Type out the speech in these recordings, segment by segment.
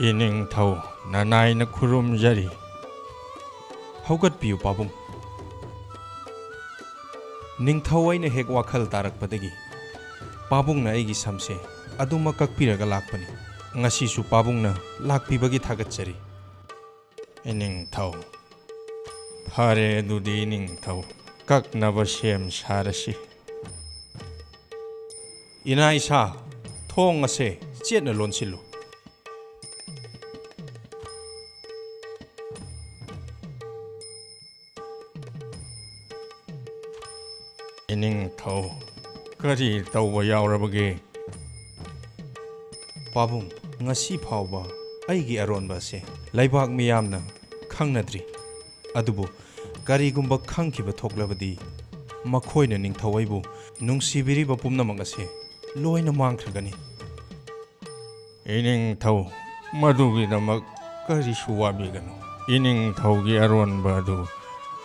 ꯏꯅꯤꯡꯊꯧ ꯅꯅꯥꯏꯅ ꯈꯨꯔꯨꯝꯖꯔꯤ ꯍꯧꯒꯠꯄꯤꯌꯨ ꯄꯥꯕꯨꯡ ꯅꯤꯡꯊꯧ ꯑꯩꯅ ꯍꯦꯛ ꯋꯥꯈꯜ ꯇꯥꯔꯛꯄꯗꯒꯤ ꯄꯥꯕꯨꯡꯅ ꯑꯩꯒꯤ ꯁꯝꯁꯦ ꯑꯗꯨꯃꯛ ꯀꯛꯄꯤꯔꯒ ꯂꯥꯛꯄꯅꯤ ꯉꯁꯤꯁꯨ ꯄꯥꯕꯨꯡꯅ ꯂꯥꯛꯄꯤꯕꯒꯤ ꯊꯥꯒꯠꯆꯔꯤ ꯏꯅꯤꯡꯊꯧ ꯐꯔꯦ ꯑꯗꯨꯗꯤ ꯏꯅꯤꯡꯊꯧ ꯀꯛꯅꯕ ꯁꯦꯝ ꯁꯥꯔꯁꯤ ꯏꯅꯥꯏꯁꯥ ꯊꯣꯡ ꯑꯁꯦ ꯆꯦꯠꯅ ꯂꯣꯟꯁꯤꯜꯂꯨ ꯏꯅꯤꯡꯊꯧ ꯀꯔꯤ ꯇꯧꯕ ꯌꯥꯎꯔꯕꯒꯦ ꯄꯥꯕꯨꯡ ꯉꯁꯤ ꯐꯥꯎꯕ ꯑꯩꯒꯤ ꯑꯔꯣꯟꯕ ꯑꯁꯦ ꯂꯩꯕꯥꯛ ꯃꯤꯌꯥꯝꯅ ꯈꯪꯅꯗ꯭ꯔꯤ ꯑꯗꯨꯕꯨ ꯀꯔꯤꯒꯨꯝꯕ ꯈꯪꯈꯤꯕ ꯊꯣꯛꯂꯕꯗꯤ ꯃꯈꯣꯏꯅ ꯅꯤꯡꯊꯧ ꯑꯩꯕꯨ ꯅꯨꯡꯁꯤꯕꯤꯔꯤꯕ ꯄꯨꯝꯅꯃꯛ ꯑꯁꯦ ꯂꯣꯏꯅ ꯃꯥꯡꯈ꯭ꯔꯒꯅꯤ ꯏꯅꯤꯡꯊꯧ ꯃꯗꯨꯒꯤꯗꯃꯛ ꯀꯔꯤꯁꯨ ꯋꯥꯕꯤꯒꯅꯨ ꯏꯅꯤꯡꯊꯧꯒꯤ ꯑꯔꯣꯟꯕ ꯑꯗꯨ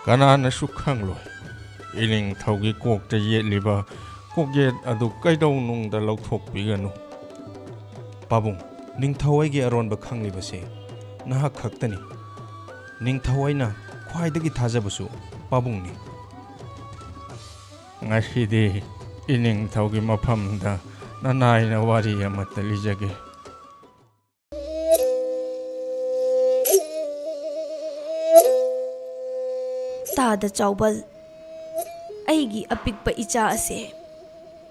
ꯀꯅꯥꯅꯁꯨ ꯈꯪꯂꯣꯏ ꯏꯅꯤꯡꯊꯧꯒꯤ ꯀꯣꯛꯇ ꯌꯦꯠꯂꯤꯕ ꯀꯣꯛꯌꯦꯠ ꯑꯗꯨ ꯀꯩꯗꯧꯅꯨꯡꯗ ꯂꯧꯊꯣꯛꯄꯤꯒꯅꯨ ꯄꯥꯕꯨꯡ ꯅꯤꯡꯊꯧ ꯑꯩꯒꯤ ꯑꯔꯣꯟꯕ ꯈꯪꯂꯤꯕꯁꯦ ꯅꯍꯥꯛ ꯈꯛꯇꯅꯤ ꯅꯤꯡꯊꯧ ꯑꯩꯅ ꯈ꯭ꯋꯥꯏꯗꯒꯤ ꯊꯥꯖꯕꯁꯨ ꯄꯥꯕꯨꯡꯅꯤ ꯉꯁꯤꯗꯤ ꯏꯅꯤꯡꯊꯧꯒꯤ ꯃꯐꯝꯗ ꯅꯅꯥꯏꯅ ꯋꯥꯔꯤ ꯑꯃꯠꯇ ꯂꯤꯖꯒꯦ ꯇꯥꯗ ꯆꯥꯎꯕꯜ ꯑꯩꯒꯤ ꯑꯄꯤꯛꯄ ꯏꯆꯥ ꯑꯁꯦ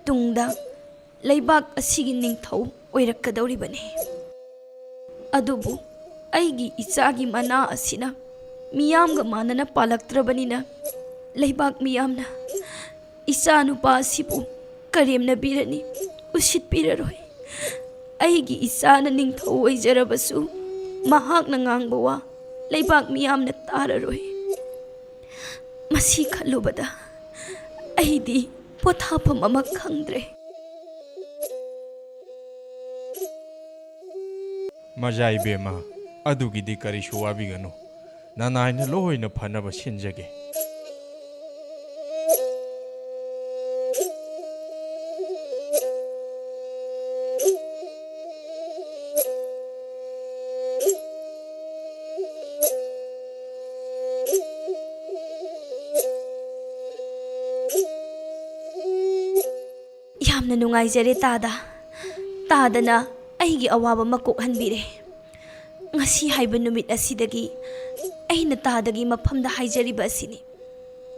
ꯇꯨꯡꯗ ꯂꯩꯕꯥꯛ ꯑꯁꯤꯒꯤ ꯅꯤꯡꯊꯧ ꯑꯣꯏꯔꯛꯀꯗꯧꯔꯤꯕꯅꯤ ꯑꯗꯨꯕꯨ ꯑꯩꯒꯤ ꯏꯆꯥꯒꯤ ꯃꯅꯥ ꯑꯁꯤꯅ ꯃꯤꯌꯥꯝꯒ ꯃꯥꯟꯅꯅ ꯄꯥꯜꯂꯛꯇ꯭ꯔꯕꯅꯤꯅ ꯂꯩꯕꯥꯛ ꯃꯤꯌꯥꯝꯅ ꯏꯆꯥ ꯅꯨꯄꯥ ꯑꯁꯤꯕꯨ ꯀꯔꯦꯝꯅꯕꯤꯔꯅꯤ ꯎꯁꯤꯠꯄꯤꯔꯔꯣꯏ ꯑꯩꯒꯤ ꯏꯆꯥꯅ ꯅꯤꯡꯊꯧ ꯑꯣꯏꯖꯔꯕꯁꯨ ꯃꯍꯥꯛꯅ ꯉꯥꯡꯕ ꯋꯥ ꯂꯩꯕꯥꯛ ꯃꯤꯌꯥꯝꯅ ꯇꯥꯔꯔꯣꯏ ꯃꯁꯤ ꯈꯜꯂꯨꯕꯗ ꯑꯩꯗꯤ ꯄꯣꯊꯥꯐꯝ ꯑꯃ ꯈꯪꯗ꯭ꯔꯦ ꯃꯖꯥ ꯏꯕꯦꯝꯃ ꯑꯗꯨꯒꯤꯗꯤ ꯀꯔꯤꯁꯨ ꯋꯥꯕꯤꯒꯅꯨ ꯅꯅꯥꯏꯅ ꯂꯣꯏꯅ ꯐꯅꯕ ꯁꯤꯟꯖꯒꯦ ꯌꯥꯝꯅ ꯅꯨꯡꯉꯥꯏꯖꯔꯦ ꯇꯥꯗꯅ ꯑꯩꯒꯤ ꯑꯋꯥꯕ ꯑꯃ ꯀꯣꯛꯍꯟꯕꯤꯔꯦ ꯉꯁꯤ ꯍꯥꯏꯕ ꯅꯨꯃꯤꯠ ꯑꯁꯤꯗꯒꯤ ꯑꯩꯅ ꯇꯥꯗꯒꯤ ꯃꯐꯝꯗ ꯍꯥꯏꯖꯔꯤꯕ ꯑꯁꯤꯅꯤ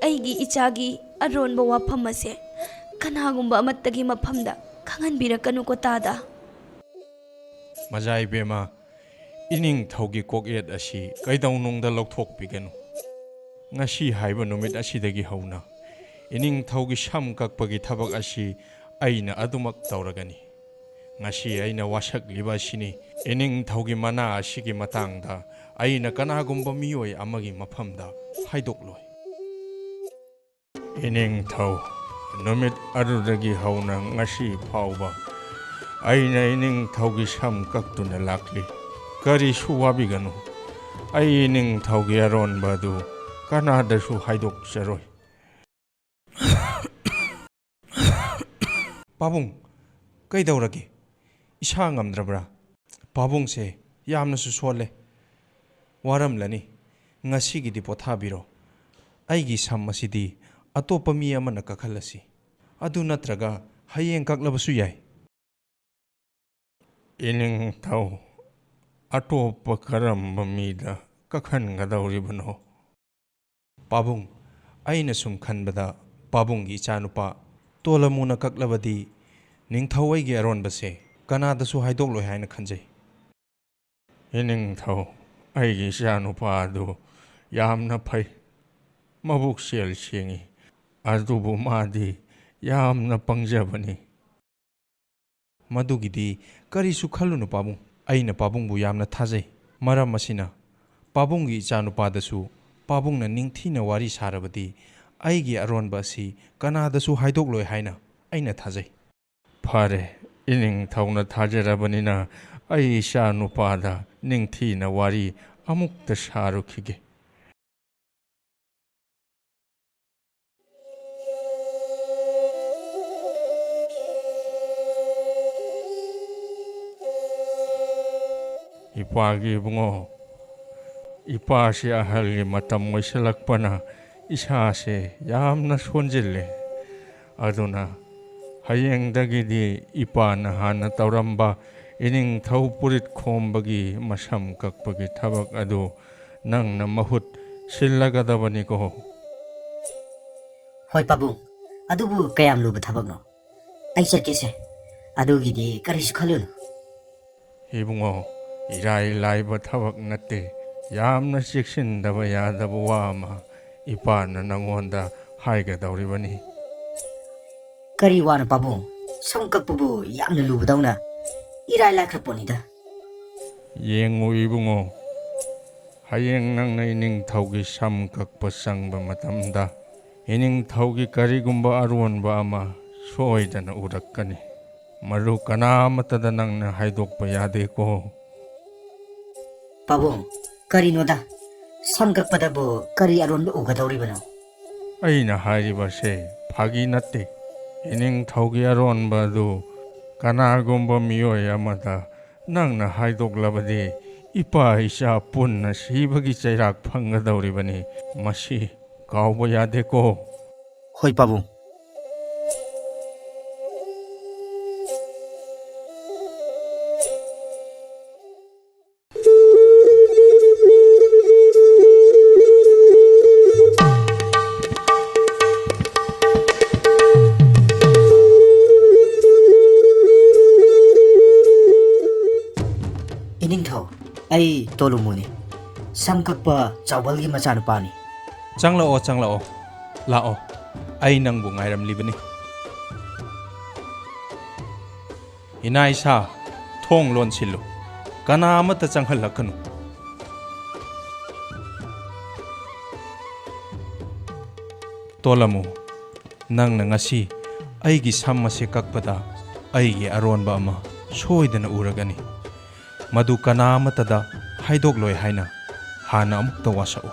ꯑꯩꯒꯤ ꯏꯆꯥꯒꯤ ꯑꯔꯣꯟꯕ ꯋꯥꯐꯝ ꯑꯁꯦ ꯀꯅꯥꯒꯨꯝꯕ ꯑꯃꯠꯇꯒꯤ ꯃꯐꯝꯗ ꯈꯪꯍꯟꯕꯤꯔꯛꯀꯅꯨꯀꯣ ꯇꯥꯗ ꯃꯖꯥ ꯏꯕꯦꯝꯃ ꯏꯅꯤꯡꯊꯧꯒꯤ ꯀꯣꯛꯌꯦꯠ ꯑꯁꯤ ꯀꯩꯗꯧꯅꯨꯡꯗ ꯂꯧꯊꯣꯛꯄꯤꯒꯅꯨ ꯉꯁꯤ ꯍꯥꯏꯕ ꯅꯨꯃꯤꯠ ꯑꯁꯤꯗꯒꯤ ꯍꯧꯅ ꯏꯅꯤꯡꯊꯧꯒꯤ ꯁꯝ ꯀꯛꯄꯒꯤ ꯊꯕꯛ ꯑꯁꯤ ꯑꯩꯅ ꯑꯗꯨꯃꯛ ꯇꯧꯔꯒꯅꯤ ꯉꯁꯤ ꯑꯩꯅ ꯋꯥꯁꯛꯂꯤꯕ ꯑꯁꯤꯅꯤ ꯏꯅꯤꯡꯊꯧꯒꯤ ꯃꯅꯥ ꯑꯁꯤꯒꯤ ꯃꯇꯥꯡꯗ ꯑꯩꯅ ꯀꯅꯥꯒꯨꯝꯕ ꯃꯤꯑꯣꯏ ꯑꯃꯒꯤ ꯃꯐꯝꯗ ꯍꯥꯏꯗꯣꯛꯂꯣꯏ ꯏꯅꯤꯡꯊꯧ ꯅꯨꯃꯤꯠ ꯑꯗꯨꯗꯒꯤ ꯍꯧꯅ ꯉꯁꯤ ꯐꯥꯎꯕ ꯑꯩꯅ ꯏꯅꯤꯡꯊꯧꯒꯤ ꯁꯝ ꯀꯛꯇꯨꯅ ꯂꯥꯛꯂꯤ ꯀꯔꯤꯁꯨ ꯋꯥꯕꯤꯒꯅꯨ ꯑꯩ ꯏꯅꯤꯡꯊꯧꯒꯤ ꯑꯔꯣꯟꯕ ꯑꯗꯨ ꯀꯅꯥꯗꯁꯨ ꯍꯥꯏꯗꯣꯛꯆꯔꯣꯏ ꯄꯥꯕꯨꯡ ꯀꯩꯗꯧꯔꯒꯦ ꯏꯁꯥ ꯉꯝꯗ꯭ꯔꯕ꯭ꯔꯥ ꯄꯥꯕꯨꯡꯁꯦ ꯌꯥꯝꯅꯁꯨ ꯁꯣꯜꯂꯦ ꯋꯥꯔꯝꯂꯅꯤ ꯉꯁꯤꯒꯤꯗꯤ ꯄꯣꯊꯥꯕꯤꯔꯣ ꯑꯩꯒꯤ ꯁꯝ ꯑꯁꯤꯗꯤ ꯑꯇꯣꯞꯄ ꯃꯤ ꯑꯃꯅ ꯀꯛꯍꯜꯂꯁꯤ ꯑꯗꯨ ꯅꯠꯇ꯭ꯔꯒ ꯍꯌꯦꯡ ꯀꯛꯂꯕꯁꯨ ꯌꯥꯏ ꯏꯅꯤꯡꯊꯧ ꯑꯇꯣꯞꯄ ꯀꯔꯝꯕ ꯃꯤꯗ ꯀꯛꯍꯟꯒꯗꯧꯔꯤꯕꯅꯣ ꯄꯥꯕꯨꯡ ꯑꯩꯅ ꯁꯨꯝ ꯈꯟꯕꯗ ꯄꯥꯕꯨꯡꯒꯤ ꯏꯆꯥꯅꯨꯄꯥ ꯇꯣꯂꯃꯨꯅ ꯀꯛꯂꯕꯗꯤ ꯅꯤꯡꯊꯧ ꯑꯩꯒꯤ ꯑꯔꯣꯟꯕꯁꯦ ꯀꯅꯥꯗꯁꯨ ꯍꯥꯏꯗꯣꯛꯂꯣꯏ ꯍꯥꯏꯅ ꯈꯟꯖꯩ ꯏꯅꯤꯡꯊꯧ ꯑꯩꯒꯤ ꯏꯆꯥꯅꯨꯄꯥ ꯑꯗꯨ ꯌꯥꯝꯅ ꯐꯩ ꯃꯕꯨꯛꯆꯦꯜ ꯁꯦꯡꯉꯤ ꯑꯗꯨꯕꯨ ꯃꯥꯗꯤ ꯌꯥꯝꯅ ꯄꯪꯖꯕꯅꯤ ꯃꯗꯨꯒꯤꯗꯤ ꯀꯔꯤꯁꯨ ꯈꯜꯂꯨꯅꯨ ꯄꯥꯕꯨꯡ ꯑꯩꯅ ꯄꯥꯕꯨꯡꯕꯨ ꯌꯥꯝꯅ ꯊꯥꯖꯩ ꯃꯔꯝ ꯑꯁꯤꯅ ꯄꯥꯕꯨꯡꯒꯤ ꯏꯆꯥꯅꯨꯄꯥꯗꯁꯨ ꯄꯥꯕꯨꯡꯅ ꯅꯤꯡꯊꯤꯅ ꯋꯥꯔꯤ ꯁꯥꯔꯕꯗꯤ ꯑꯩꯒꯤ ꯑꯔꯣꯟꯕ ꯑꯁꯤ ꯀꯅꯥꯗꯁꯨ ꯍꯥꯏꯗꯣꯛꯂꯣꯏ ꯍꯥꯏꯅ ꯑꯩꯅ ꯊꯥꯖꯩ ꯐꯔꯦ ꯏꯅꯤꯡꯊꯧꯅ ꯊꯥꯖꯔꯕꯅꯤꯅ ꯑꯩ ꯏꯆꯥ ꯅꯨꯄꯥꯗ ꯅꯤꯡꯊꯤꯅ ꯋꯥꯔꯤ ꯑꯃꯨꯛꯇ ꯁꯥꯔꯨꯈꯤꯒꯦ Ipagi bungo. Ipa si ahal matam mo isalakpana isa si yam na sonjille. Aduna hayeng dagidi ipa na hana tauramba ining thaupurit khombagi masam kakpagi thabak adu nang na mahut sillagadabani ko. Hoi pabung, adubu kayam luba thabakno. Ai kese, adugidi karisu khalun. Ibungo, irai laiba thabak nate, yam na siksin daba yadaba wama, ipa na nangonda haigadawribani. Kari wana pabung, samkakpubu yamna luba dauna. Irai lakrapponida. Yengu ibungo, hayeng nang na ining thaugi samkakpa sangba matamda, ining thaugi karigumba arwonba ama soidana urakkani. Maru kanamatada nang na haidokpa yade ko. Pabung, kari noda. Samkakpadabu kari aronba ugadawribano. Aina hariba se phagi nate. Ining thaugi aronba du kanagumba miyoy amada nang na haidoklabadi ipa isa punna sibagi chairak phangadawribani. Masi kauba yade ko. Hoi pabung. Iningthau, ai tolumuni. Samkakpa chawalgi machanupani. Changlao changlao. Lao. Ay nang bungayram libani. Inay sa thong lon silo. Kana amata changhalakanu. Tolamu nang na ngasi aigi sammase kakpada aigi aronba ama soidana uragani. Madu kanamatada haidokloi haina hana amukta wasao.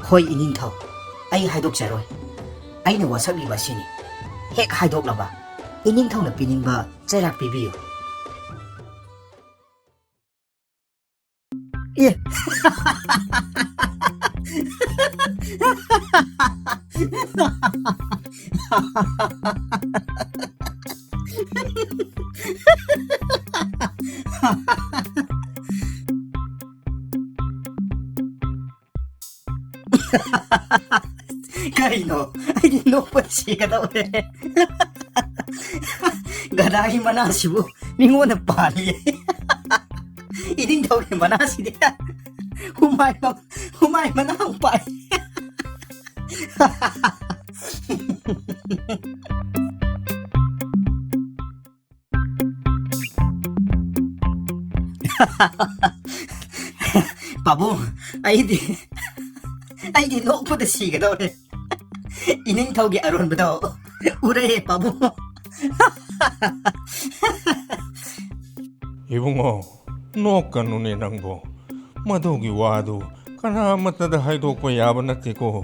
Hoi iningthau, ai haidokjaroi. Aina wasaklibा sini. Hek haidoklaba, iningthauna piningba chairak pibiyo. Ye. Kaino, ay dinokpan siya daw eh. Gadahi manasibu, ningo na pali. Iding daw yung manasi niya. Humay manang pay. Pabung, ay di nokpan na siya daw eh. Ining tawgi aron ba daw? Uray, pabung. Ibungo, nokan nuni nangbo. Madogi wadu, kanamata da haidok pa yaban nati ko.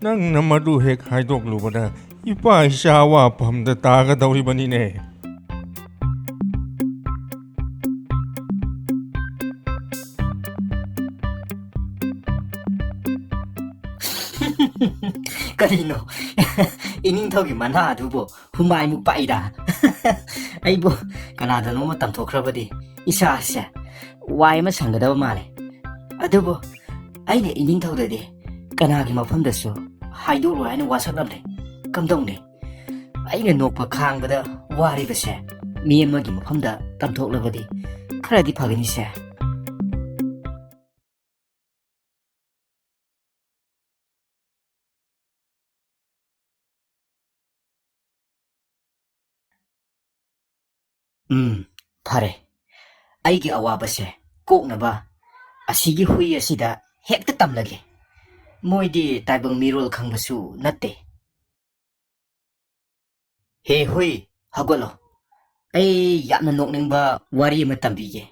Nang namadu hek haidok lubada, ipa isawa pamda taga dawri banine. Kanino? Ining tawgi mana adubo, humay mo pa ida. Ay bo, kanada no matamtokrabadi. Isa siya, why masangadaw mali. Adubo, ay na ining tawdadi. Kanagi mapamdaso, haidoro ay na wasaglamde. Kamdongde. Ay nga nokpa kang bada, wari ba siya. Miyamagi mapamda, tamtoklabadi. Karadi pagani siya. Pare. Aigi awabase, koknaba. Asigi hui asida, hekta tamlagi. Moidi taibang mirol khangbasu natte. He hui, hagolo. Ay yamna nokningba wari ama tambige.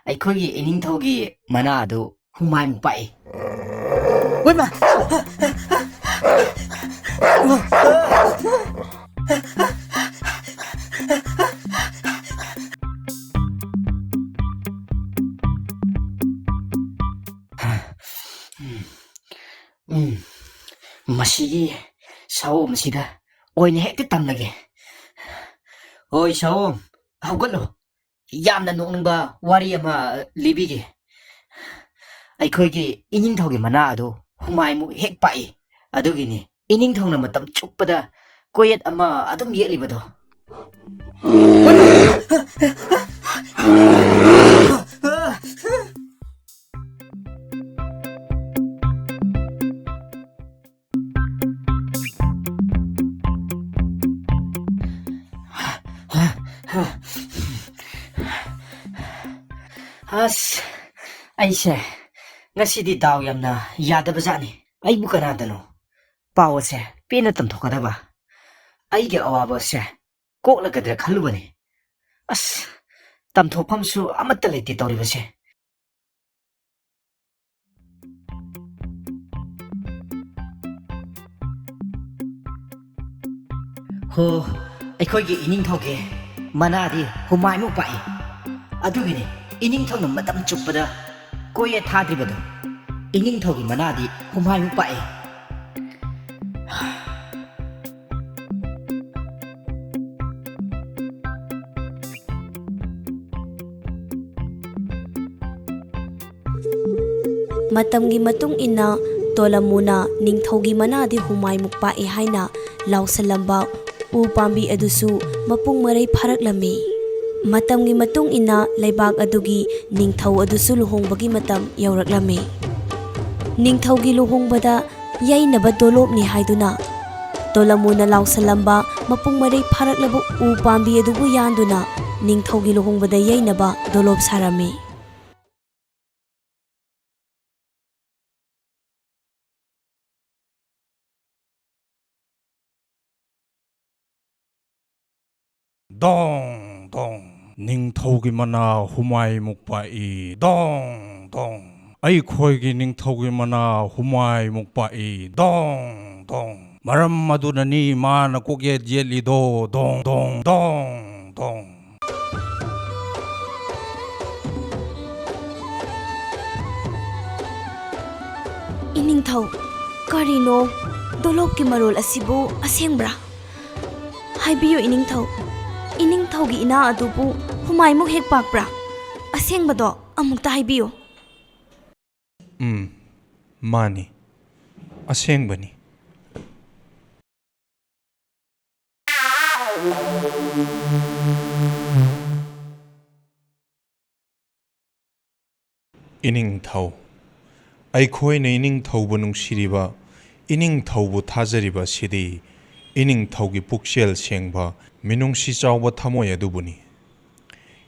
Aikogi ining thawgi mana adu humay mo pai. Wait ma! ꯃꯁꯤꯒꯤ ꯁꯥꯑꯣꯝꯁꯤꯗ ꯑꯣꯏꯅ ꯍꯦꯛꯇ ꯇꯝꯂꯒꯦ. ꯍꯣꯏ ꯁꯥꯑꯣꯝ, ꯍꯧꯒꯠꯂꯣ. ꯌꯥꯝꯅ ꯅꯣꯛꯅꯤꯡꯕ ꯋꯥꯔꯤ ꯑꯃ ꯂꯤꯕꯤꯒꯦ. ꯑꯩꯈꯣꯏꯒꯤ ꯏꯅꯤꯡꯊꯧꯒꯤ ꯃꯅꯥ ꯑꯗꯨ ꯍꯨꯃꯥꯏꯃꯨꯛ ꯍꯦꯛ ꯄꯥꯛꯏ. ꯑꯗꯨꯒꯤꯅꯤ ꯏꯅꯤꯡꯊꯧꯅ ꯃꯇꯝ ꯆꯨꯞꯄꯗ ꯀꯣꯌꯦꯠ ꯑꯃ ꯑꯗꯨꯝ ꯌꯦꯠꯂꯤꯕꯗꯣ. ꯑꯁ, ꯑꯩꯁꯦ ꯉꯁꯤꯗꯤ ꯗꯥꯎ ꯌꯥꯝꯅ ꯌꯥꯗꯕꯖꯥꯠꯅꯤ. ꯑꯩꯕꯨ ꯀꯅꯥꯗꯅꯣ ꯄꯥꯎ ꯑꯁꯦ ꯄꯦꯟꯅ ꯇꯝꯊꯣꯛꯀꯗꯕ. ꯑꯩꯒꯤ ꯑꯋꯥꯕ ꯑꯁꯦ ꯀꯣꯛꯂꯒꯗ꯭ꯔꯥ ꯈꯜꯂꯨꯕꯅꯤ. ꯑꯁ, ꯇꯝꯊꯣꯛꯐꯝꯁꯨ ꯑꯃꯠꯇ ꯂꯩꯇꯦ ꯇꯧꯔꯤꯕꯁꯦ. ꯍꯣ, ꯑꯩꯈꯣꯏꯒꯤ ꯏꯅꯤꯡꯊꯧꯒꯤ ꯃꯅꯥꯗꯤ ꯍꯨꯃꯥꯏꯃꯨꯛ ꯄꯥꯛꯏ. ꯑꯗꯨꯒꯤꯅꯤ 이닝터는 마담 쭈쁘다 꼬에 타드리거든. 이닝터기 만나디 홈하이 빠에. ꯃꯇꯝꯒꯤ ꯃꯇꯨꯡ ꯏꯟꯅ ꯇꯣꯂꯃꯨꯅ ꯅꯤꯡꯊꯧꯒꯤ ꯃꯅꯥꯗꯤ ꯍꯨꯃꯥꯏꯃꯨꯛ ꯄꯥꯛꯏ ꯍꯥꯏꯅ ꯂꯥꯎꯁꯜꯂꯝꯕ ꯎ ꯄꯥꯝꯕꯤ ꯑꯗꯨꯁꯨ ꯃꯄꯨꯡ ꯃꯔꯩ ꯐꯥꯔꯛꯂꯝꯃꯤ. ꯃꯇꯝꯒꯤ ꯃꯇꯨꯡ ꯏꯟꯅ ꯂꯩꯕꯥꯛ ꯑꯗꯨꯒꯤ ꯅꯤꯡꯊꯧ ꯑꯗꯨꯁꯨ ꯂꯨꯍꯣꯡꯕꯒꯤ ꯃꯇꯝ ꯌꯧꯔꯛꯂꯝꯃꯤ. ꯅꯤꯡꯊꯧꯒꯤ ꯂꯨꯍꯣꯡꯕꯗ ꯌꯩꯅꯕ ꯗꯣꯂꯣꯞꯅꯤ ꯍꯥꯏꯗꯨꯅ ꯇꯣꯂꯃꯨꯅ ꯂꯥꯎꯁꯜꯂꯝꯕ ꯃꯄꯨꯡ ꯃꯔꯩ ꯐꯥꯔꯛꯂꯕ ꯎ ꯄꯥꯝꯕꯤ ꯑꯗꯨꯕꯨ ꯌꯥꯟꯗꯨꯅ ꯅꯤꯡꯊꯧꯒꯤ ꯂꯨꯍꯣꯡꯕꯗ ꯌꯩꯅꯕ ꯗꯣꯂꯣꯞ ꯁꯥꯔꯝꯃꯤ. ꯗꯣꯡ ꯗꯣꯡ ꯅꯤꯡꯊꯧꯒꯤ ꯃꯅꯥ ꯍꯨꯃꯥꯏꯃꯨꯛ ꯄꯥꯛꯏ. ꯗꯣꯡ ꯗꯣꯡ ꯑꯩꯈꯣꯏꯒꯤ ꯅꯤꯡꯊꯧꯒꯤ ꯃꯅꯥ ꯍꯨꯃꯥꯏꯃꯨꯛ ꯄꯥꯛꯏ. ꯗꯣꯡ ꯗꯣꯡ ꯃꯔꯝ ꯑꯗꯨꯅꯅꯤ ꯃꯥꯅ ꯀꯣꯛꯌꯦꯠ ꯌꯦꯠꯂꯤꯗꯣ. ꯗꯣꯡ ꯗꯣꯡ ꯗꯣꯡ ꯗꯣꯡ. 이닝ꯊꯧ, ꯀꯔꯤꯅꯣ ꯗꯣꯂꯣꯞꯀꯤ ꯃꯔꯣꯜ ꯑꯁꯤꯕꯨ ꯑꯁꯦꯡꯕ꯭ꯔꯥ? ꯍꯥꯏꯕꯤꯌꯨ 이닝ꯊꯧ. 이닝ꯊꯧꯒꯤ ꯏꯅꯥ ꯑꯗꯨꯕꯨ ꯍꯨꯃꯥꯏꯃꯨꯛ ꯍꯦꯛ ꯄꯥꯛꯄ꯭ꯔꯥ? ꯑꯁꯦꯡꯕꯗꯣ ꯑꯃꯨꯛꯇ ꯍꯥꯏꯕꯤꯌꯨ. ꯃꯥꯅꯤ, ꯑꯁꯦꯡꯕꯅꯤ. 이닝ꯊꯧ, ꯑꯩꯈꯣꯏꯅ 이닝ꯊꯧꯕꯨ ꯅꯨꯡꯁꯤꯔꯤꯕ, 이닝ꯊꯧꯕꯨ ꯊꯥꯖꯔꯤꯕ ꯑꯁꯤꯗꯤ 이닝ꯊꯧꯒꯤ ꯄꯨꯛꯆꯦꯜ ꯁꯦꯡꯕ ꯃꯤꯅꯨꯡꯁꯤ ꯆꯥꯎꯕ ꯊꯃꯣꯏ ꯑꯗꯨꯕꯨꯅꯤ.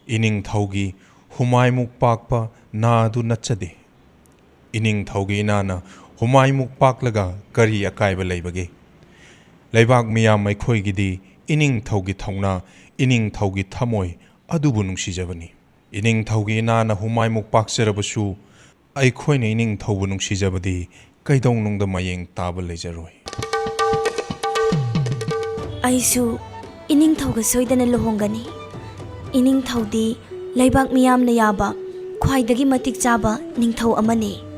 이닝ꯊꯧꯒꯤ ꯍꯨꯃꯥꯏꯃꯨꯛ ꯄꯥꯛꯄ ꯅꯥ ꯑꯗꯨ ꯅꯠꯆꯗꯦ. 이닝ꯊꯧꯒꯤ ꯏꯅꯥꯅ ꯍꯨꯃꯥꯏꯃꯨꯛ ꯄꯥꯛꯂꯒ ꯀꯔꯤ ꯑꯀꯥꯏꯕ ꯂꯩꯕꯒꯦ? ꯂꯩꯕꯥꯛ ꯃꯤꯌꯥꯝ ꯑꯩꯈꯣꯏꯒꯤꯗꯤ 이닝ꯊꯧꯒꯤ ꯊꯧꯅꯥ, 이닝ꯊꯧꯒꯤ ꯊꯃꯣꯏ ꯑꯗꯨꯕꯨ ꯅꯨꯡꯁꯤꯖꯕꯅꯤ. 이닝ꯊꯧꯒꯤ 이나나 ꯍꯨꯃꯥꯏꯃꯨꯛ ꯄꯥꯛꯆꯔꯕꯁꯨ ꯑꯩꯈꯣꯏꯅ 이닝ꯊꯧꯕꯨ ꯅꯨꯡꯁꯤꯖꯕꯗꯤ ꯀꯩꯗꯧꯅꯨꯡꯗ ꯃꯌꯦꯡ ꯇꯥꯕ ꯂꯩꯖꯔꯣꯏ. ꯑꯩꯁꯨ 이닝ꯊꯧꯒ ꯁꯣꯏꯗꯅ ꯂꯨꯍꯣꯡꯒꯅꯤ. 이닝ꯊꯧꯗꯤ ꯂꯩꯕꯥꯛ ꯃꯤꯌꯥꯝꯅ ꯌꯥꯕ ꯈ꯭ꯋꯥꯏꯗꯒꯤ ꯃꯇꯤꯛ ꯆꯥꯕ ꯅꯤꯡꯊꯧ ꯑꯃꯅꯤ.